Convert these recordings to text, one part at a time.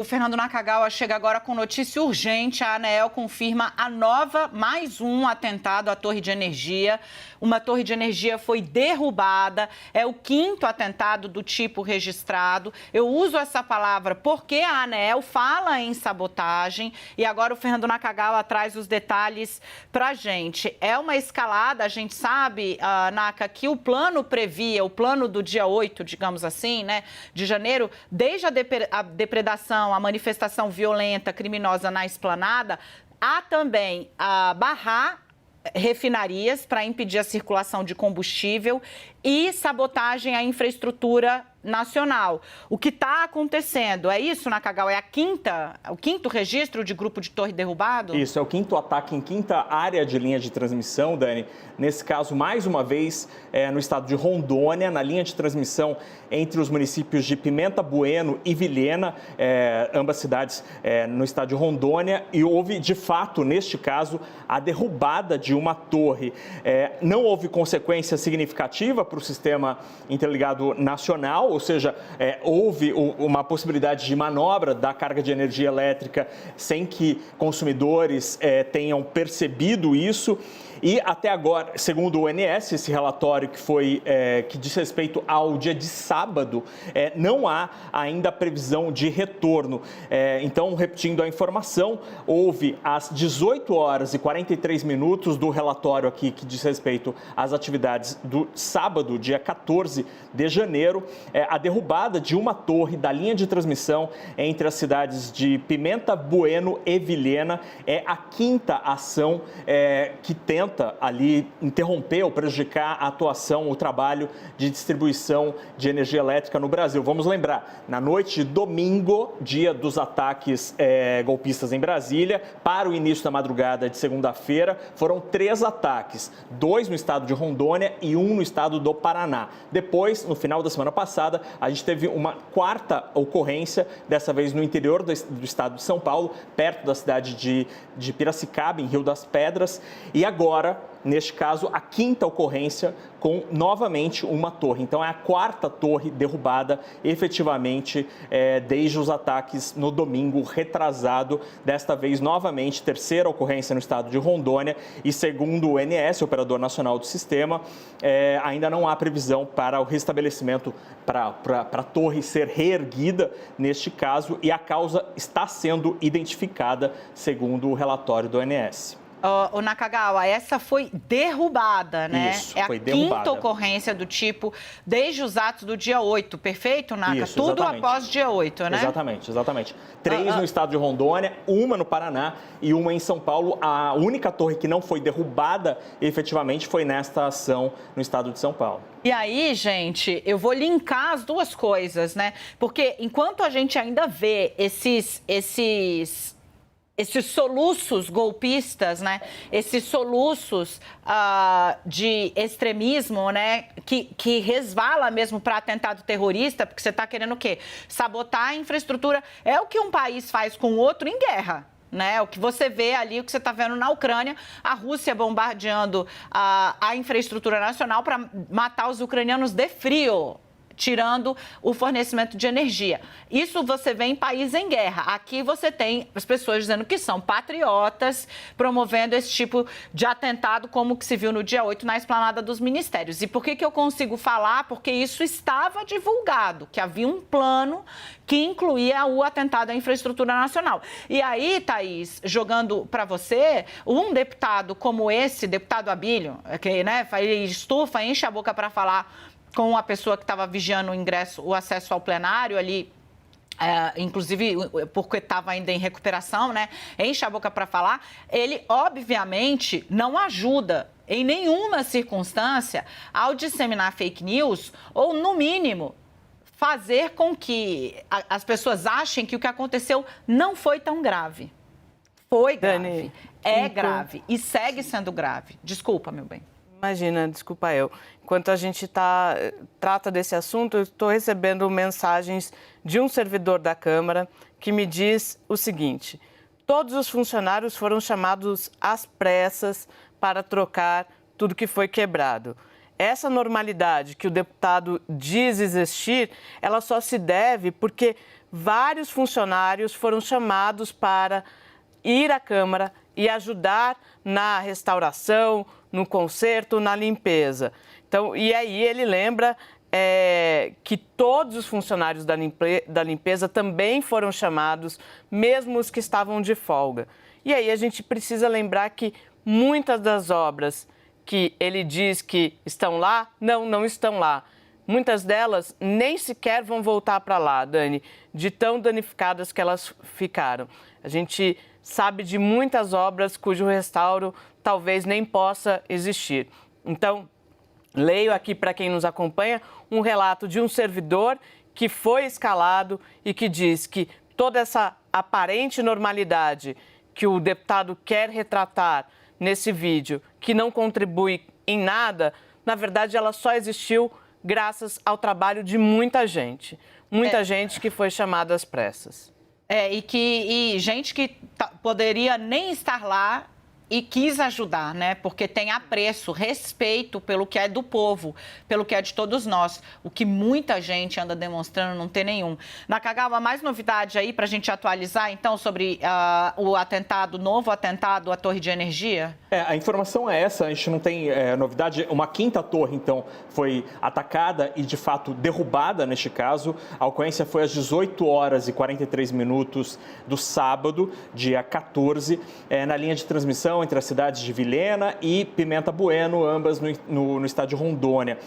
O Fernando Nakagawa chega agora com notícia urgente. A ANEEL confirma mais um atentado à torre de energia. Uma torre de energia foi derrubada. É o 5º atentado do tipo registrado. Eu uso essa palavra porque a ANEEL fala em sabotagem. E agora o Fernando Nakagawa traz os detalhes para a gente. É uma escalada, a gente sabe, Naka, que o plano previa, o plano do dia 8, digamos assim, né, de janeiro, desde a depredação, a manifestação violenta, criminosa na esplanada, há também barrar refinarias para impedir a circulação de combustível e sabotagem à infraestrutura nacional. O que está acontecendo, é isso, Nakagawa? É o 5º registro de grupo de torre derrubado? Isso, é o 5º ataque em 5ª área de linha de transmissão, Dani. Nesse caso, mais uma vez, no estado de Rondônia, na linha de transmissão entre os municípios de Pimenta Bueno e Vilhena, ambas cidades no estado de Rondônia, e houve, de fato, neste caso, a derrubada de uma torre. Não houve consequência significativa para o sistema interligado nacional, ou seja, houve uma possibilidade de manobra da carga de energia elétrica sem que consumidores tenham percebido isso. E até agora, segundo o ONS, esse relatório que diz respeito ao dia de sábado, não há ainda previsão de retorno. Então, repetindo a informação, houve às 18 horas e 43 minutos do relatório aqui que diz respeito às atividades do sábado, dia 14 de janeiro, a derrubada de uma torre da linha de transmissão entre as cidades de Pimenta Bueno e Vilhena. É a 5ª ação que tenta ali interromper ou prejudicar a atuação, o trabalho de distribuição de energia elétrica no Brasil. Vamos lembrar, na noite de domingo, dia dos ataques golpistas em Brasília, para o início da madrugada de segunda-feira, foram 3 ataques, 2 no estado de Rondônia e 1 no estado do Paraná. Depois, no final da semana passada, a gente teve uma 4ª ocorrência, dessa vez no interior do estado de São Paulo, perto da cidade de Piracicaba, em Rio das Pedras, e agora, neste caso, a 5ª ocorrência com, novamente, uma torre. Então, é a 4ª torre derrubada, efetivamente, desde os ataques no domingo retrasado. Desta vez, novamente, 3ª ocorrência no estado de Rondônia. E, segundo o ONS, Operador Nacional do Sistema, ainda não há previsão para o restabelecimento, para a torre ser reerguida, neste caso, e a causa está sendo identificada, segundo o relatório do ONS. O Nakagawa, essa foi derrubada, né? Isso, é foi a derrubada. 5ª ocorrência do tipo desde os atos do dia 8, perfeito, Naka? Isso, tudo exatamente. após o dia 8, né? Exatamente. 3 no estado de Rondônia, 1 no Paraná e 1 em São Paulo. A única torre que não foi derrubada, efetivamente, foi nesta ação no estado de São Paulo. E aí, gente, eu vou linkar as duas coisas, né? Porque enquanto a gente ainda vê esses soluços golpistas, né? Esses soluços de extremismo, né? Que resvala mesmo para atentado terrorista, porque você está querendo o quê? Sabotar a infraestrutura. É o que um país faz com o outro em guerra. Né? O que você vê ali, o que você está vendo na Ucrânia, a Rússia bombardeando a infraestrutura nacional para matar os ucranianos de frio, tirando o fornecimento de energia. Isso você vê em país em guerra. Aqui você tem as pessoas dizendo que são patriotas, promovendo esse tipo de atentado, como que se viu no dia 8 na esplanada dos ministérios. E por que eu consigo falar? Porque isso estava divulgado, que havia um plano que incluía o atentado à infraestrutura nacional. E aí, Thaís, jogando para você, um deputado como esse, deputado Abílio, que, né, estufa, enche a boca para falar com a pessoa que estava vigiando o acesso ao plenário ali, inclusive porque estava ainda em recuperação, né? Enche a boca para falar. Ele, obviamente, não ajuda em nenhuma circunstância ao disseminar fake news ou, no mínimo, fazer com que as pessoas achem que o que aconteceu não foi tão grave. Foi grave. Dani, grave e segue sendo grave. Desculpa, meu bem. Imagina, desculpa eu. Enquanto a gente trata desse assunto, eu estou recebendo mensagens de um servidor da Câmara que me diz o seguinte: todos os funcionários foram chamados às pressas para trocar tudo que foi quebrado. essa normalidade que o deputado diz existir, ela só se deve porque vários funcionários foram chamados para ir à Câmara e ajudar na restauração, no conserto, na limpeza. Então, e aí ele lembra que todos os funcionários da limpeza também foram chamados, mesmo os que estavam de folga. E aí a gente precisa lembrar que muitas das obras que ele diz que estão lá, não estão lá. Muitas delas nem sequer vão voltar para lá, Dani, de tão danificadas que elas ficaram. A gente sabe de muitas obras cujo restauro talvez nem possa existir. Então, leio aqui para quem nos acompanha um relato de um servidor que foi escalado e que diz que toda essa aparente normalidade que o deputado quer retratar nesse vídeo, que não contribui em nada, na verdade ela só existiu graças ao trabalho de muita gente gente que foi chamada às pressas. E gente que poderia nem estar lá e quis ajudar, né? Porque tem apreço, respeito pelo que é do povo, pelo que é de todos nós. O que muita gente anda demonstrando não tem nenhum. Nakagawa, mais novidade aí para a gente atualizar, então, sobre o atentado, novo atentado à torre de energia? A informação é essa, a gente não tem novidade. Uma quinta torre, então, foi atacada e, de fato, derrubada neste caso. A ocorrência foi às 18 horas e 43 minutos do sábado, dia 14, na linha de transmissão entre as cidades de Vilhena e Pimenta Bueno, ambas no estado de Rondônia.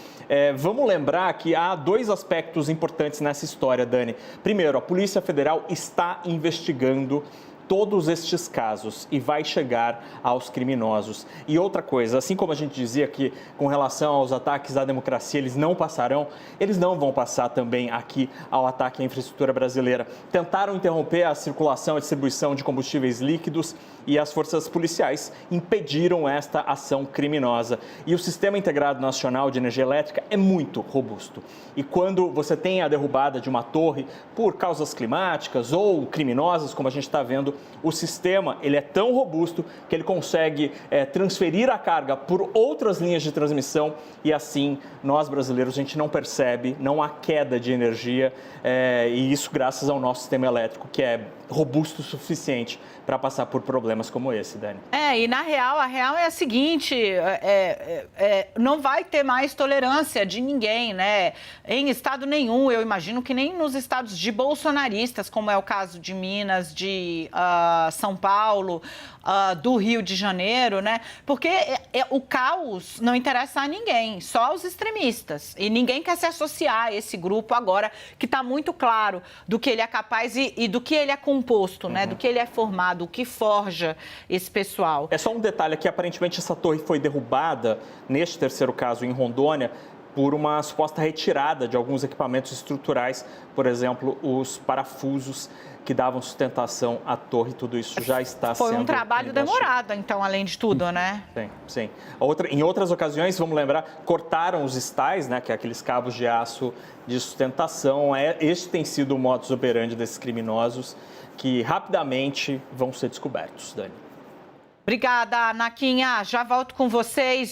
Vamos lembrar que há dois aspectos importantes nessa história, Dani. Primeiro, a Polícia Federal está investigando todos estes casos e vai chegar aos criminosos. E outra coisa, assim como a gente dizia que com relação aos ataques à democracia eles não passarão, eles não vão passar também aqui ao ataque à infraestrutura brasileira. Tentaram interromper a circulação e distribuição de combustíveis líquidos e as forças policiais impediram esta ação criminosa. E o Sistema Integrado Nacional de Energia Elétrica é muito robusto. E quando você tem a derrubada de uma torre por causas climáticas ou criminosas, como a gente está vendo, o sistema ele é tão robusto que ele consegue transferir a carga por outras linhas de transmissão e assim nós brasileiros a gente não percebe, não há queda de energia e isso graças ao nosso sistema elétrico que é robusto o suficiente para passar por problemas como esse, Dani. E na real, a real é a seguinte, não vai ter mais tolerância de ninguém, né? Em estado nenhum, eu imagino que nem nos estados de bolsonaristas, como é o caso de Minas, de São Paulo, do Rio de Janeiro, né? Porque o caos não interessa a ninguém, só aos extremistas. E ninguém quer se associar a esse grupo agora, que está muito claro do que ele é capaz e do que ele é composto, né? Do que ele é formado, o que forja esse pessoal. É só um detalhe aqui, aparentemente essa torre foi derrubada, neste terceiro caso em Rondônia, por uma suposta retirada de alguns equipamentos estruturais, por exemplo, os parafusos que davam sustentação à torre, tudo isso já está sendo... Foi um trabalho demorado, então, além de tudo, né? Sim. Em outras ocasiões, vamos lembrar, cortaram os estais, né, que é aqueles cabos de aço de sustentação. Este tem sido o modus operandi desses criminosos, que rapidamente vão ser descobertos, Dani. Obrigada, Naquinha. Já volto com vocês.